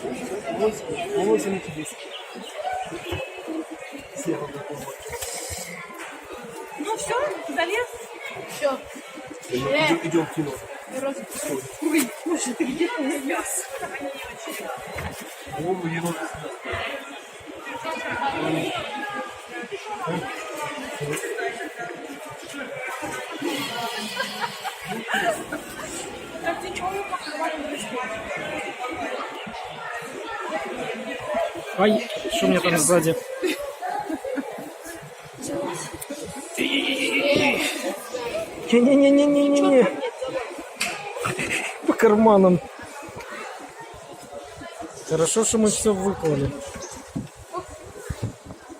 8 и 10. Слева какой. Ну все, залез? Все. Идем в кино. Ой, слушай, ты где-то увяз. О, енот. Так ты чего покрывали? Ай, что у меня там сзади? Не-не-не-не-не-не. По карманам. Хорошо, что мы все выклали.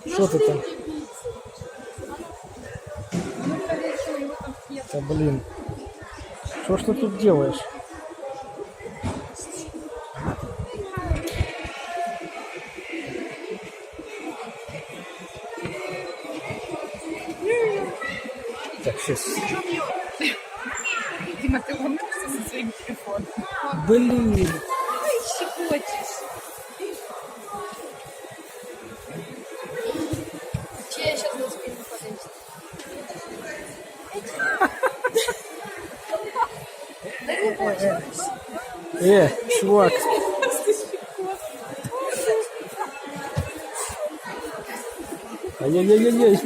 Что ты там? Да блин. Что ж ты тут делаешь? Так, сейчас. Дима, ты умылся со своим телефоном? Блин. Ай, щекочешь. Че я сейчас на спину подойти? Чувак. Ай-яй-яй-яй.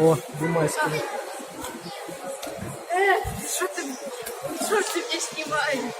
О, Димаська. Что ты меня снимаешь?